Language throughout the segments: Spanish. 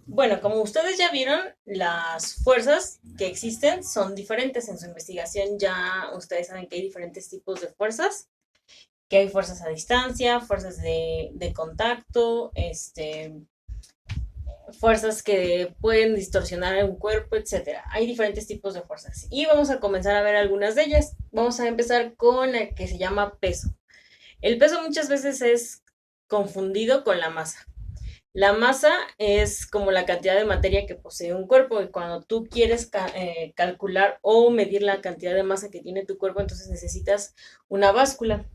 Bueno, como ustedes ya vieron, las fuerzas que existen son diferentes. En su investigación ya ustedes saben que hay diferentes tipos de fuerzas, que hay fuerzas a distancia, fuerzas de contacto, fuerzas que pueden distorsionar un cuerpo, etcétera. Hay diferentes tipos de fuerzas y vamos a comenzar a ver algunas de ellas. Vamos a empezar con la que se llama peso. El peso muchas veces es confundido con la masa. La masa es como la cantidad de materia que posee un cuerpo y cuando tú quieres calcular o medir la cantidad de masa que tiene tu cuerpo, entonces necesitas una báscula.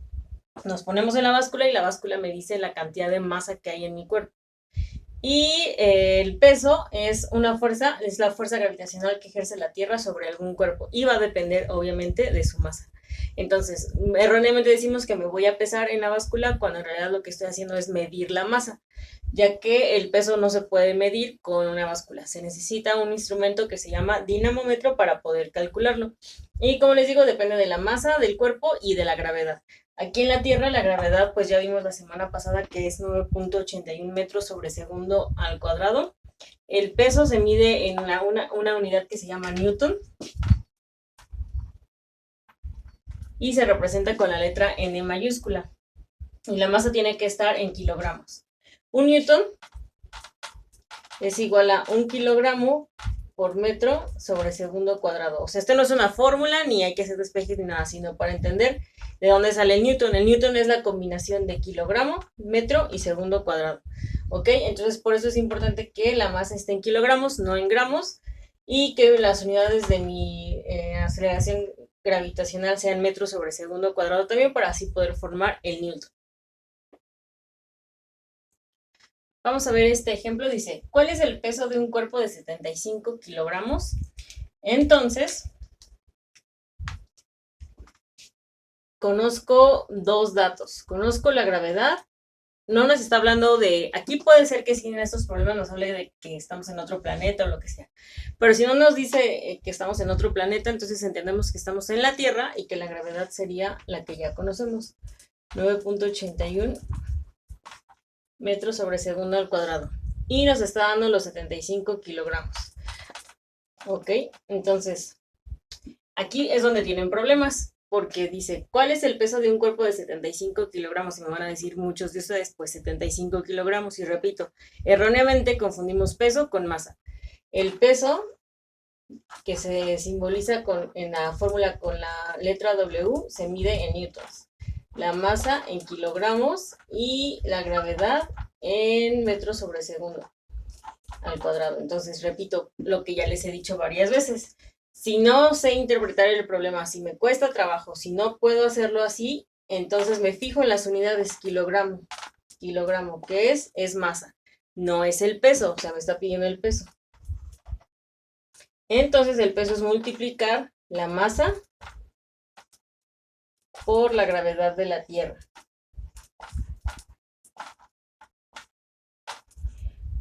Nos ponemos en la báscula y la báscula me dice la cantidad de masa que hay en mi cuerpo. Y el peso es una fuerza, es la fuerza gravitacional que ejerce la Tierra sobre algún cuerpo y va a depender obviamente de su masa. Entonces, erróneamente decimos que me voy a pesar en la báscula cuando en realidad lo que estoy haciendo es medir la masa, ya que el peso no se puede medir con una báscula. Se necesita un instrumento que se llama dinamómetro para poder calcularlo. Y como les digo, depende de la masa del cuerpo y de la gravedad. Aquí en la Tierra la gravedad, pues ya vimos la semana pasada que es 9.81 metros sobre segundo al cuadrado. El peso se mide en una unidad que se llama Newton y se representa con la letra N mayúscula. Y la masa tiene que estar en kilogramos. Un Newton es igual a 1 kilogramo por metro sobre segundo cuadrado. O sea, esto no es una fórmula, ni hay que hacer despejes ni nada, sino para entender de dónde sale el Newton. El Newton es la combinación de kilogramo, metro y segundo cuadrado. ¿Ok? Entonces, por eso es importante que la masa esté en kilogramos, no en gramos, y que las unidades de mi aceleración gravitacional sean metros sobre segundo cuadrado también, para así poder formar el Newton. Vamos a ver este ejemplo. Dice, ¿cuál es el peso de un cuerpo de 75 kilogramos? Entonces, conozco dos datos. Conozco la gravedad. No nos está hablando de, aquí puede ser que sin estos problemas nos hable de que estamos en otro planeta o lo que sea. Pero si no nos dice que estamos en otro planeta, entonces entendemos que estamos en la Tierra y que la gravedad sería la que ya conocemos. 9.81 metros sobre segundo al cuadrado. Y nos está dando los 75 kilogramos. Ok, entonces aquí es donde tienen problemas, porque dice, ¿cuál es el peso de un cuerpo de 75 kilogramos? Y me van a decir muchos de ustedes, pues 75 kilogramos. Y repito, erróneamente confundimos peso con masa. El peso, que se simboliza en la fórmula con la letra W, se mide en newtons. La masa en kilogramos y la gravedad en metros sobre segundo al cuadrado. Entonces, repito lo que ya les he dicho varias veces. Si no sé interpretar el problema, si me cuesta trabajo, si no puedo hacerlo así, entonces me fijo en las unidades kilogramo. Kilogramo, ¿qué es? Es masa. No es el peso, o sea, me está pidiendo el peso. Entonces, el peso es multiplicar la masa por la gravedad de la Tierra.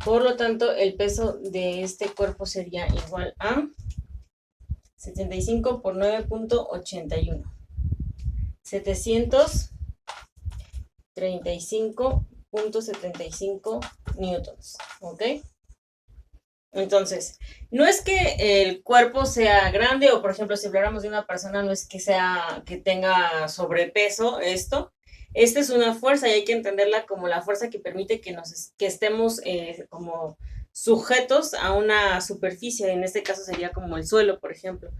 Por lo tanto, el peso de este cuerpo sería igual a 75 por 9.81. 735.75 newtons, ¿ok? Entonces, no es que el cuerpo sea grande o, por ejemplo, si habláramos de una persona, no es que sea que tenga sobrepeso esto. Esta es una fuerza y hay que entenderla como la fuerza que permite que estemos como sujetos a una superficie. En este caso sería como el suelo, por ejemplo.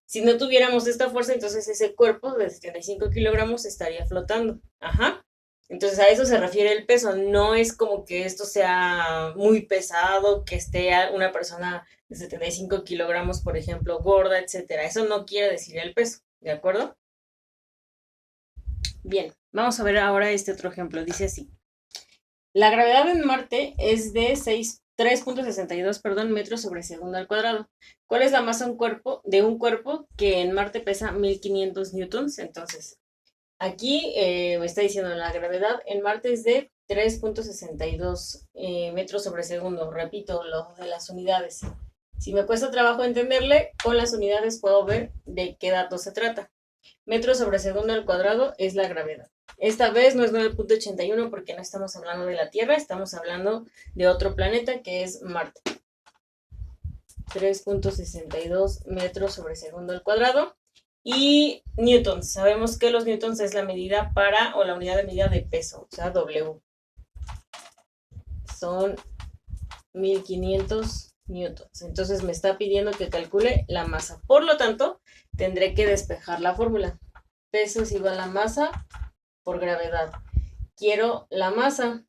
Si no tuviéramos esta fuerza, entonces ese cuerpo de 75 kilogramos estaría flotando. Ajá. Entonces a eso se refiere el peso, no es como que esto sea muy pesado, que esté una persona de 75 kilogramos, por ejemplo, gorda, etcétera. Eso no quiere decir el peso, ¿de acuerdo? Bien, vamos a ver ahora este otro ejemplo. Dice así: la gravedad en Marte es de 3.62, perdón, metros sobre segundo al cuadrado. ¿Cuál es la masa de un cuerpo que en Marte pesa 1500 newtons? Entonces, aquí me está diciendo la gravedad en Marte es de 3.62 metros sobre segundo. Repito, lo de las unidades. Si me cuesta trabajo entenderle, con las unidades puedo ver de qué dato se trata. Metros sobre segundo al cuadrado es la gravedad. Esta vez no es 9.81 porque no estamos hablando de la Tierra, estamos hablando de otro planeta que es Marte. 3.62 metros sobre segundo al cuadrado. Y newtons, sabemos que los newtons es la medida para, o la unidad de medida de peso, o sea, W. Son 1500 newtons. Entonces me está pidiendo que calcule la masa. Por lo tanto, tendré que despejar la fórmula. Peso es igual a masa por gravedad. Quiero la masa.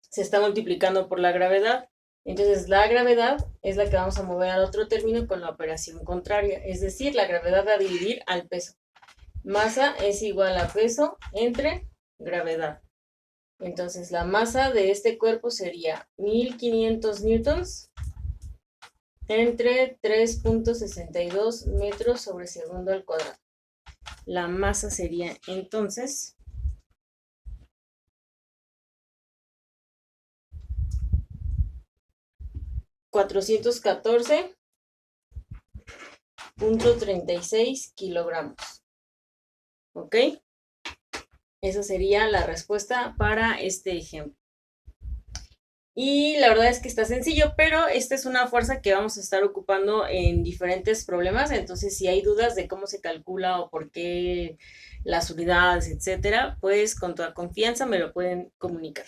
Se está multiplicando por la gravedad. Entonces la gravedad es la que vamos a mover al otro término con la operación contraria. Es decir, la gravedad va a dividir al peso. Masa es igual a peso entre gravedad. Entonces la masa de este cuerpo sería 1500 newtons entre 3.62 metros sobre segundo al cuadrado. La masa sería entonces 414.36 kilogramos. ¿Ok? Esa sería la respuesta para este ejemplo. Y la verdad es que está sencillo, pero esta es una fuerza que vamos a estar ocupando en diferentes problemas. Entonces, si hay dudas de cómo se calcula o por qué las unidades, etcétera, pues con toda confianza me lo pueden comunicar.